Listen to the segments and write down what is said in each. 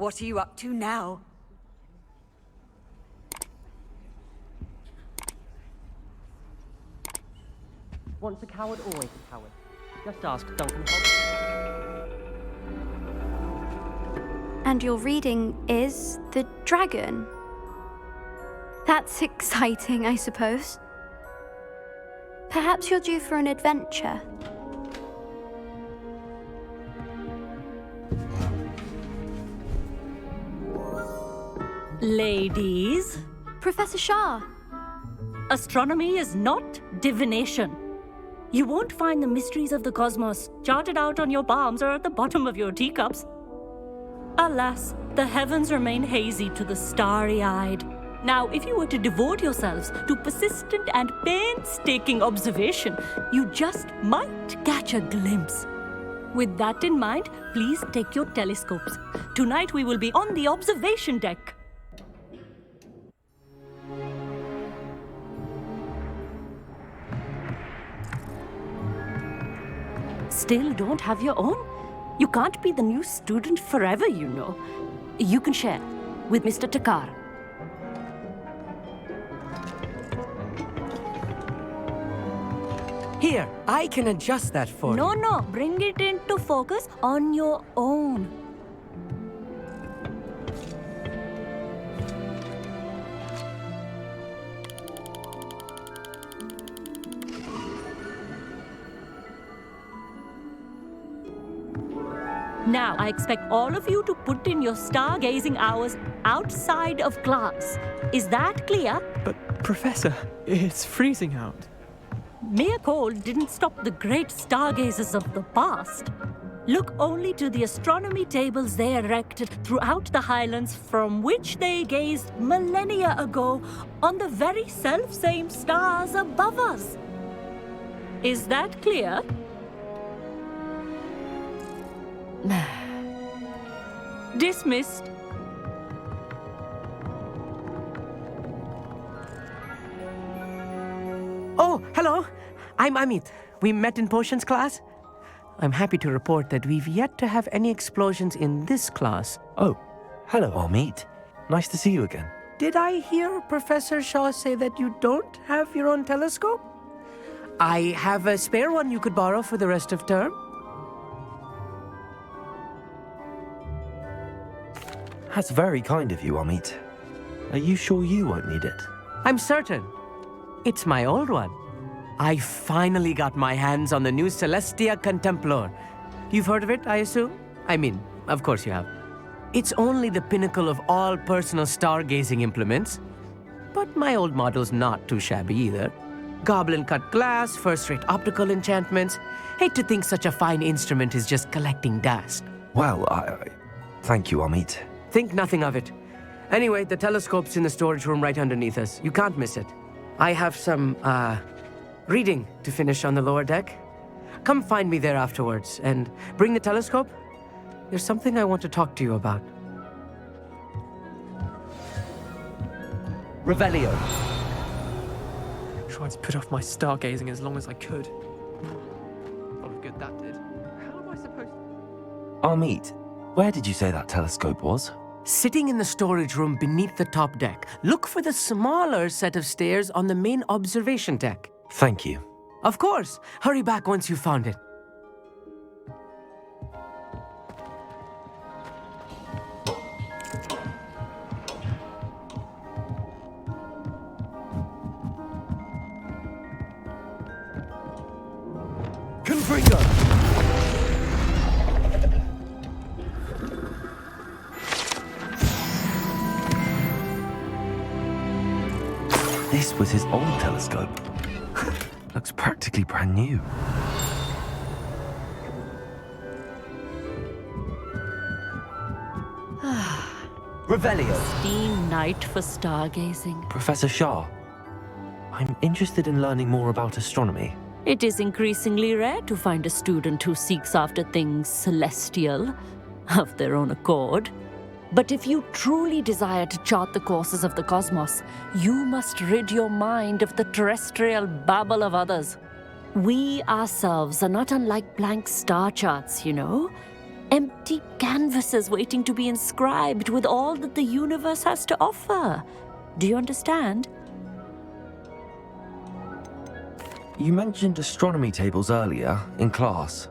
What are you up to now? Once a coward, always a coward. Just ask Duncan Hogg. And your reading is the dragon. That's exciting, I suppose. Perhaps you're due for an adventure. Ladies, Professor Shah. astronomy is not divination. You won't find the mysteries of the cosmos charted out on your palms or at the bottom of your teacups. Alas, the heavens remain hazy to the starry-eyed. Now, if you were to devote yourselves to persistent and painstaking observation, you just might catch a glimpse. With that in mind, please take your telescopes. Tonight we will be on the observation deck. Still don't have your own? You can't be the new student forever, you know. You can share with Mr. Takar. Here, I can adjust that for you. No, bring it into focus on your own. Now, I expect all of you to put in your stargazing hours outside of class. Is that clear? But, Professor, it's freezing out. Mere cold didn't stop the great stargazers of the past. Look only to the astronomy tables they erected throughout the highlands from which they gazed millennia ago on the very self-same stars above us. Is that clear? Dismissed. Oh, hello. I'm Amit. We met in potions class. I'm happy to report that we've yet to have any explosions in this class. Oh, hello, Amit. Nice to see you again. Did I hear Professor Shah say that you don't have your own telescope? I have a spare one you could borrow for the rest of term. That's very kind of you, Amit. Are you sure you won't need it? I'm certain. It's my old one. I finally got my hands on the new Celestia Contemplar. You've heard of it, I assume? I mean, of course you have. It's only the pinnacle of all personal stargazing implements. But my old model's not too shabby either. Goblin-cut glass, first-rate optical enchantments. Hate to think such a fine instrument is just collecting dust. Well, thank you, Amit. Think nothing of it. Anyway, the telescope's in the storage room right underneath us. You can't miss it. I have some, reading to finish on the lower deck. Come find me there afterwards, and bring the telescope. There's something I want to talk to you about. Revelio. Tried to put off my stargazing as long as I could. Lot of good that did. How am I supposed to... Amit, where did you say that telescope was? Sitting in the storage room beneath the top deck. Look for the smaller set of stairs on the main observation deck. Thank you. Of course. Hurry back once you've found it. Confringo! This was his old telescope. Looks practically brand new. Revelio. Pristine night for stargazing. Professor Shah, I'm interested in learning more about astronomy. It is increasingly rare to find a student who seeks after things celestial of their own accord. But if you truly desire to chart the courses of the cosmos, you must rid your mind of the terrestrial babble of others. We ourselves are not unlike blank star charts, you know. empty canvases waiting to be inscribed with all that the universe has to offer. Do you understand? You mentioned astronomy tables earlier in class.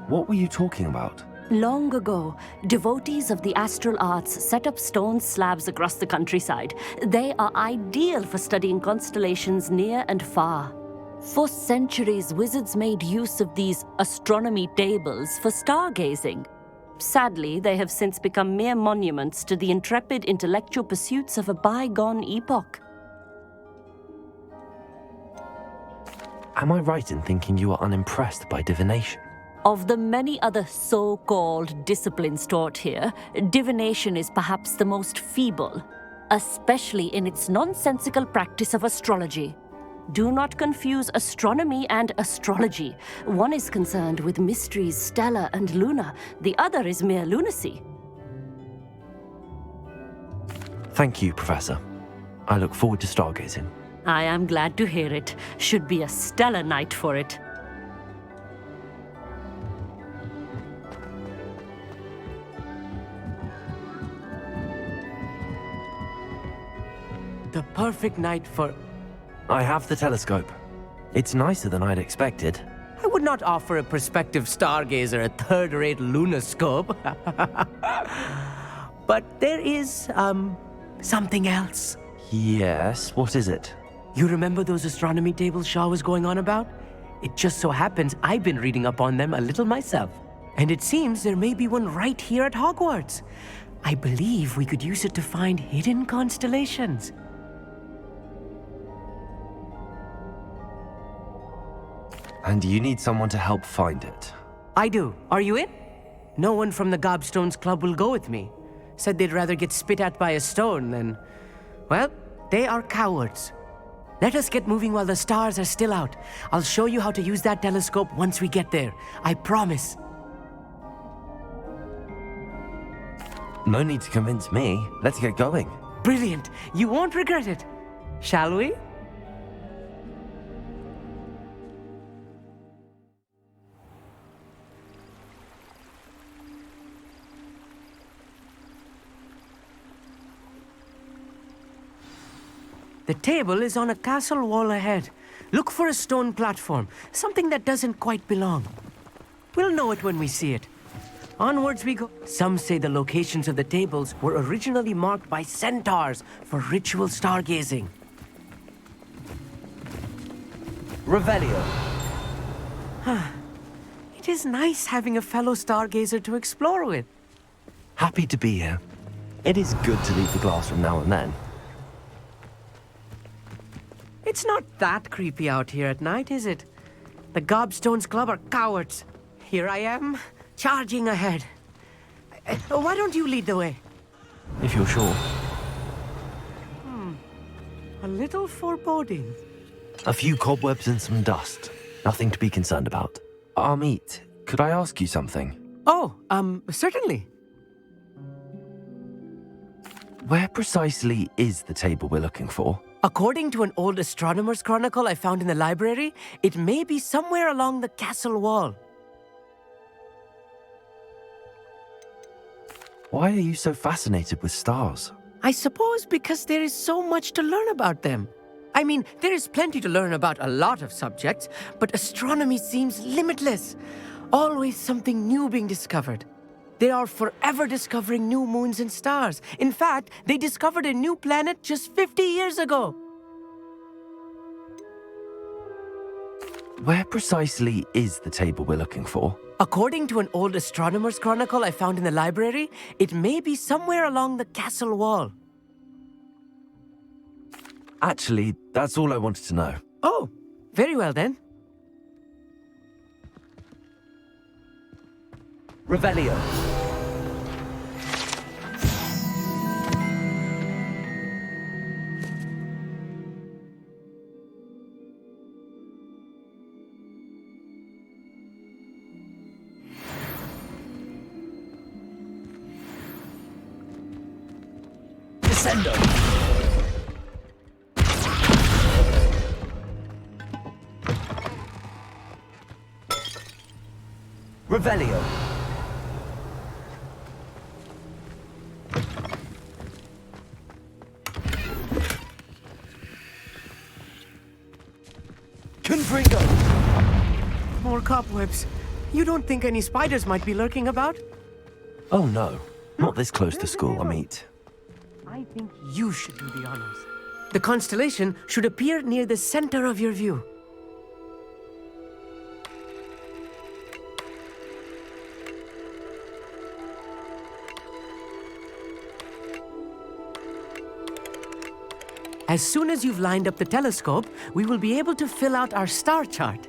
What were you talking about? Long ago, devotees of the astral arts set up stone slabs across the countryside. They are ideal for studying constellations near and far. For centuries, wizards made use of these astronomy tables for stargazing. Sadly, they have since become mere monuments to the intrepid intellectual pursuits of a bygone epoch. Am I right in thinking you are unimpressed by divination? Of the many other so-called disciplines taught here, divination is perhaps the most feeble, especially in its nonsensical practice of astrology. Do not confuse astronomy and astrology. One is concerned with mysteries stellar and lunar, the other is mere lunacy. Thank you, Professor. I look forward to stargazing. I am glad to hear it. Should be a stellar night for it. The perfect night for... I have the telescope. It's nicer than I'd expected. I would not offer a prospective stargazer a third-rate lunoscope. But there is, something else. Yes, what is it? You remember those astronomy tables Shah was going on about? It just so happens I've been reading up on them a little myself. And it seems there may be one right here at Hogwarts. I believe we could use it to find hidden constellations. And you need someone to help find it. I do. Are you in? No one from the Gobstones Club will go with me. Said they'd rather get spit at by a stone than... Well, they are cowards. Let us get moving while the stars are still out. I'll show you how to use that telescope once we get there. I promise. No need to convince me. Let's get going. Brilliant. You won't regret it. Shall we? The table is on a castle wall ahead. Look for a stone platform, something that doesn't quite belong. We'll know it when we see it. Onwards we go. Some say the locations of the tables were originally marked by centaurs for ritual stargazing. Revelio. It is nice having a fellow stargazer to explore with. Happy to be here. It is good to leave the classroom now and then. It's not that creepy out here at night, is it? The Gobstones Club are cowards. Here I am, charging ahead. Why don't you lead the way? If you're sure. A little foreboding. A few cobwebs and some dust. Nothing to be concerned about. Amit, could I ask you something? Oh, certainly. Where precisely is the table we're looking for? According to an old astronomer's chronicle I found in the library, it may be somewhere along the castle wall. Why are you so fascinated with stars? I suppose because there is so much to learn about them. I mean, there is plenty to learn about a lot of subjects, but astronomy seems limitless. Always something new being discovered. They are forever discovering new moons and stars. In fact, they discovered a new planet just 50 years ago. Where precisely is the table we're looking for? According to an old astronomer's chronicle I found in the library, it may be somewhere along the castle wall. Actually, that's all I wanted to know. Oh, very well then. Revelio. Descendo. Revelio. cobwebs. You don't think any spiders might be lurking about? Oh no, not this close to school, Amit. I think you should do the honors. The constellation should appear near the center of your view. As soon as you've lined up the telescope, we will be able to fill out our star chart.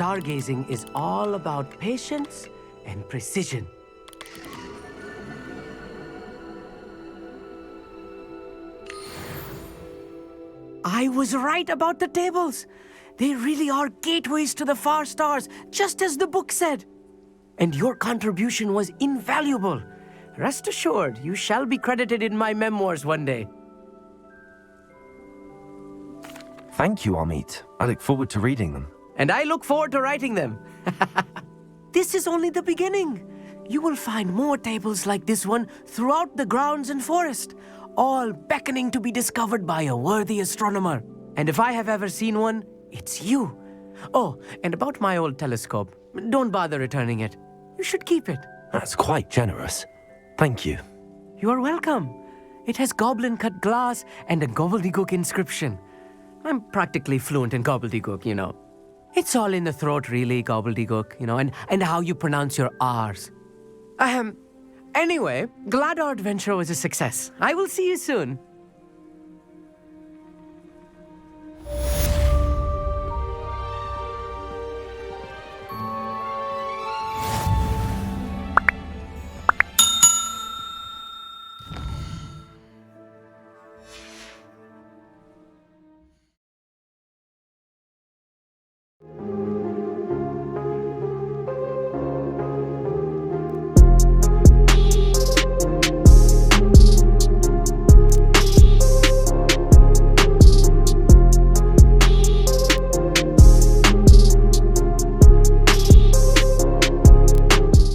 Stargazing is all about patience and precision. I was right about the tables. They really are gateways to the far stars, just as the book said. And your contribution was invaluable. Rest assured, you shall be credited in my memoirs one day. Thank you, Amit. I look forward to reading them. And I look forward to writing them. This is only the beginning. You will find more tables like this one throughout the grounds and forest, all beckoning to be discovered by a worthy astronomer. And if I have ever seen one, it's you. Oh, and about my old telescope, don't bother returning it. You should keep it. That's quite generous. Thank you. You are welcome. It has goblin-cut glass and a gobbledygook inscription. I'm practically fluent in gobbledygook, you know. It's all in the throat, really, gobbledygook, you know, and how you pronounce your R's. Anyway, glad our adventure was a success. I will see you soon.